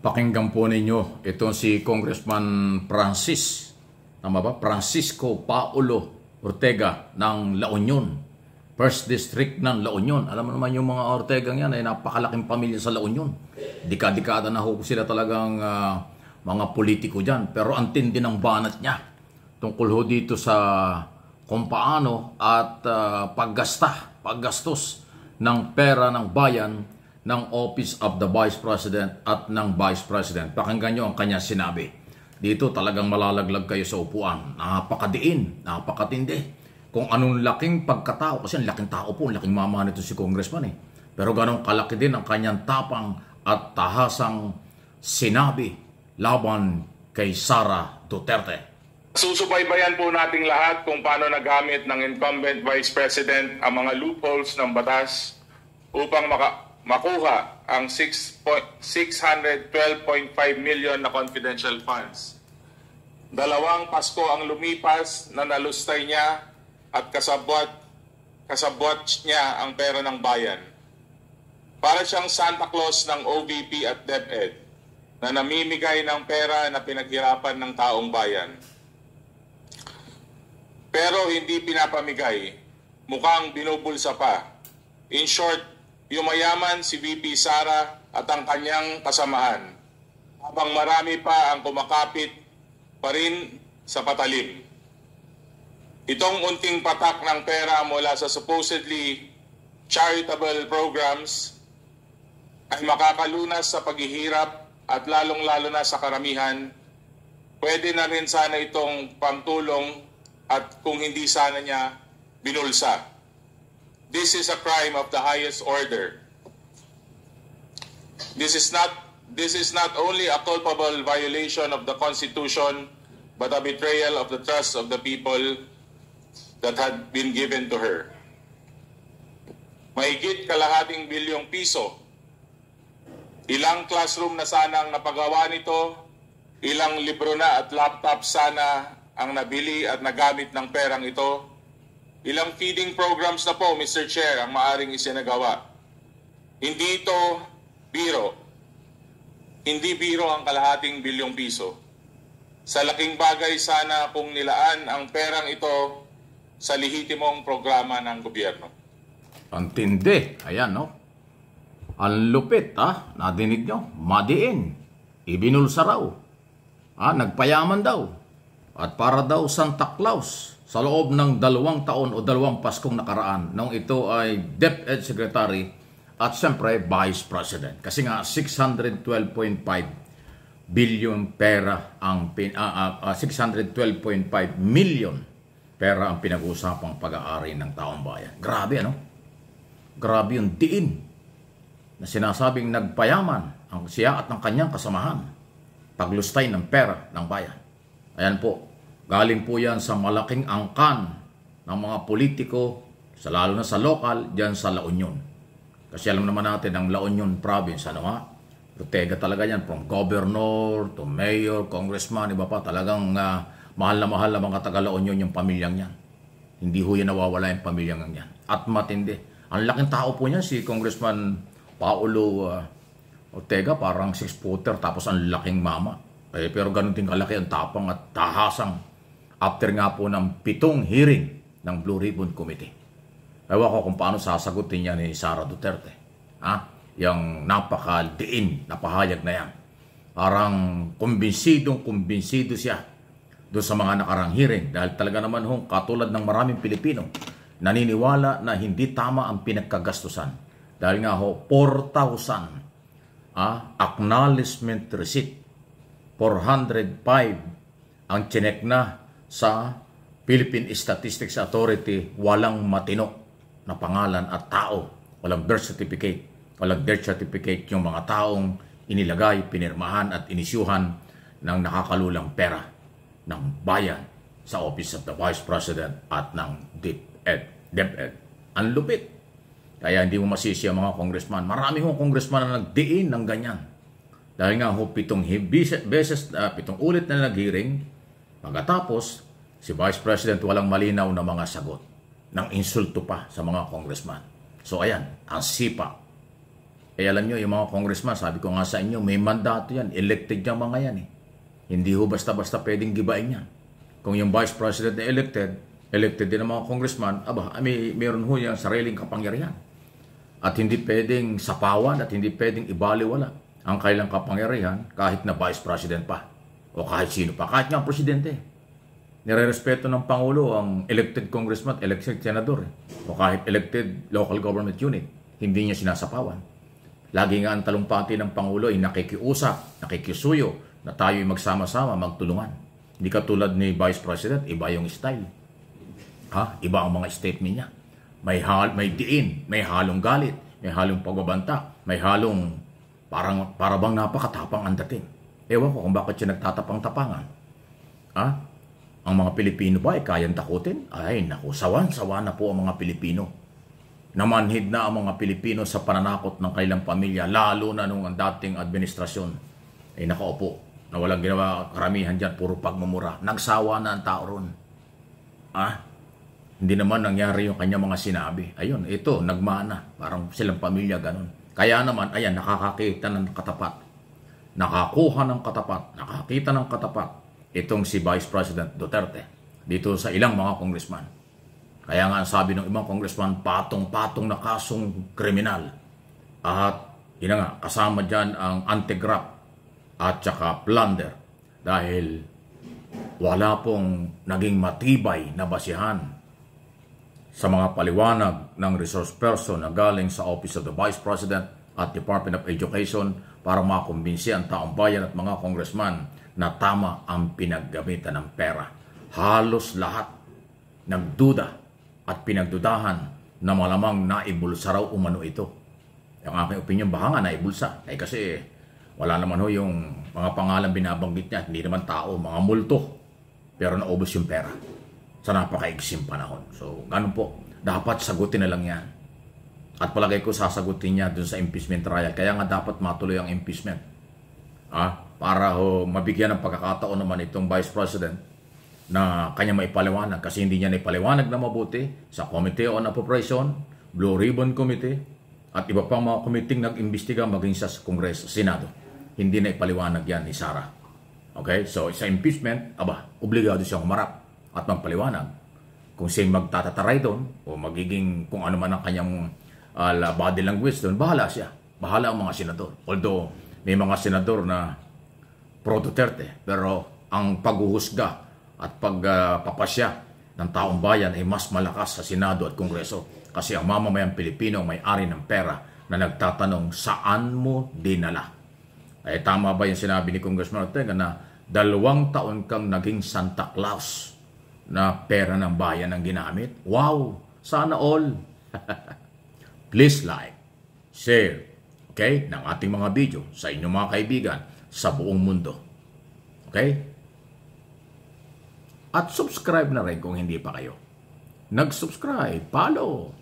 Pakinggan po ninyo itong si Congressman Francisco Paulo Ortega ng La Union, 1st District ng La Union. Alam mo naman yung mga Ortega yan ay napakalaking pamilya sa La Union. Dika-dekada na ho sila talagang mga politiko dyan. Pero ang tindi ng banat niya tungkol ho dito sa kung paano at paggastos ng pera ng bayan ng Office of the Vice President at ng Vice President. Pakinggan nyo ang kanya sinabi. Dito talagang malalaglag kayo sa upuan. Napakadiin, napakatindi. Kung anong laking pagkatao, kasi ang laking tao po, ang laking mama nito si Congressman eh. Pero ganong kalaki din ang kanyang tapang at tahasang sinabi laban kay Sara Duterte. Susubaybayan po nating lahat kung paano nagamit ng incumbent Vice President ang mga loopholes ng batas upang makuha ang 612.5 million na confidential funds. 2 Pasko ang lumipas na nalustay niya at kasabwat niya ang pera ng bayan. Para siyang Santa Claus ng OVP at DepEd na namimigay ng pera na pinaghirapan ng taong bayan. Pero hindi pinapamigay, mukhang binubulsa pa. In short, yumayaman si VP Sara at ang kanyang kasamahan, habang marami pa ang kumakapit pa rin sa patalim. Itong unting patak ng pera mula sa supposedly charitable programs ay makakalunas sa paghihirap at lalong-lalo na sa karamihan. Pwede na rin sana itong pangtulong at kung hindi sana niya binulsa. This is a crime of the highest order. This is not only a culpable violation of the Constitution, but a betrayal of the trust of the people that had been given to her. Mahigit kalahating bilyong piso. Ilang classroom na sana ang napagawa nito, ilang libro na at laptop sana ang nabili at nagamit ng perang ito. Ilang feeding programs na po, Mr. Chair, ang maaring isinagawa. Hindi ito biro. Hindi biro ang kalahating bilyong piso. Sa laking bagay sana kung nilaan ang perang ito sa lehitimong programa ng gobyerno. Ang tindi. Ayan, no? Ang lupit, ha? Nadinig nyo? Madiin. Ibinulsa raw. Nagpayaman daw. At para daw Santa Claus sa loob ng 2 taon o 2 Paskong nakaraan nung ito ay DepEd Secretary at siyempre Vice President. Kasi nga 612.5 billion pera ang 612.5 million pera ang pinag-usapang pag-aari ng taong bayan. Grabe, ano? Grabe yung diin na sinasabing nagpayaman ang siya at ng kanyang kasamahan paglustay ng pera ng bayan. Ayan po. Galing po yan sa malaking angkan ng mga politiko, lalo na sa lokal, dyan sa La Union. Kasi alam naman natin, ang La Union province, Ortega talaga yan, from governor to mayor, congressman, iba pa, talagang mahal na mga taga La Union yung pamilyang yan. Hindi ho yan nawawala yung pamilyang yan. At matindi. Ang laking tao po niya, si Congressman Paulo Ortega, parang 6-footer, tapos ang laking mama. Pero ganun din kalaki ang tapang at tahasang after nga po ng 7 hearing ng Blue Ribbon Committee. Ewan ko kung paano sasagutin niya ni Sara Duterte. Yung napakadiin na pahayag na yan. Parang kumbinsido siya doon sa mga nakarang hearing. Dahil talaga naman katulad ng maraming Pilipino, naniniwala na hindi tama ang pinagkagastusan. Dahil nga 4,000 acknowledgement receipt. 405 ang chinek na sa Philippine Statistics Authority, walang matino na pangalan at tao. Walang birth certificate. Walang death certificate yung mga taong inilagay, pinirmahan at inisyuhan ng nakakalulang pera ng bayan sa Office of the Vice President at ng DepEd. Ang lupit. Kaya hindi mo masisi ang mga congressman. Marami hong congressman na nagdiin ng ganyan. Dahil nga 7 ulit na nag-hearing, pagkatapos, si Vice President walang malinaw na mga sagot ng insulto pa sa mga congressman. So ayan, ang sipa. Eh alam nyo, yung mga congressman, sabi ko nga sa inyo, may mandato yan. Elected yung mga yan eh. Hindi ho basta-basta pwedeng gibain yan. Kung yung vice president na elected din ang mga congressman, mayroon ho yung sariling kapangyarihan. At hindi pwedeng sapawan at hindi pwedeng ibaliwala ang kailang kapangyarihan kahit na vice president pa. O kahit sino pa. Kahit nga presidente. Nire-respeto ng Pangulo ang elected congressman at elected senador. O kahit elected local government unit. Hindi niya sinasapawan. Lagi nga ang talumpati ng Pangulo ay nakikiusap, nakikisuyo na tayo'y magsama-sama, magtulungan. Hindi katulad ni Vice President, iba yung style. Iba ang mga statement niya. May diin, may halong galit, may halong pagbabanta, may halong para bang napakatapang ang dating. Ewan ko kung bakit siya nagtatapang-tapangan. Ang mga Pilipino ba ay kayang takutin? Ay, naku, sawan-sawa na po ang mga Pilipino. Namanhid na ang mga Pilipino sa pananakot ng kailang pamilya, lalo na nung ang dating administrasyon ay nakaupo na walang ginawa karamihan dyan, puro pagmumura. Nagsawa na ang tao ron. Hindi naman nangyari yung kanya mga sinabi. Ayun, ito, nagmana. Parang silang pamilya, ganun. Kaya naman, ayan, nakakakita ng katapat. Nakakuha ng katapat. Nakakita ng katapat. Itong si Vice President Duterte. Dito sa ilang mga congressman. Kaya nga sabi ng ibang congressman, patong-patong na kasong kriminal. At yun nga, kasama dyan ang anti-graft at saka plunder. Dahil wala pong naging matibay na basihan sa mga paliwanag ng resource person na galing sa Office of the Vice President at Department of Education para makumbinsi ang taong bayan at mga congressman na tama ang pinaggamitan ng pera. Halos lahat nagduda at pinagdudahan na malamang naibulsa raw umano ito. Yung aking opinion, baka nga naibulsa. Kasi wala naman ho yung mga pangalan binabanggit niya. Hindi naman tao, mga multo. Pero naubos yung pera sa napakaigsim panahon. So, ganun po. Dapat sagutin na lang yan. At palagay ko sasagutin niya dun sa impeachment trial. Kaya nga dapat matuloy ang impeachment. Para ho mabigyan ng pagkakataon naman itong Vice President na kanya maipaliwanag kasi hindi niya naipaliwanag na mabuti sa Committee on Appropriation, Blue Ribbon Committee, at iba pang mga committee nag-imbestiga maging sa Kongreso, Senado. Hindi naipaliwanag yan ni Sara. Okay? So, sa impeachment, obligado siyang humarap at magpaliwanag. Kung siya'y magtatataray doon o magiging kung ano man ang kanyang body language doon, bahala siya. Bahala ang mga senador. Although, may mga senador na pro-Duterte, pero ang paghuhusga at pagpapasya ng taong bayan ay mas malakas sa Senado at Kongreso kasi ang mamamayang Pilipino may-ari ng pera na nagtatanong saan mo dinala. Ay tama ba yung sinabi ni Congressman Ortega na 2 taon kang naging Santa Claus na pera ng bayan ang ginamit? Wow! Sana all! Please like, share, okay, ng ating mga video sa inyong mga kaibigan sa buong mundo. Okay? At subscribe na rin kung hindi pa kayo. Nag-subscribe, follow.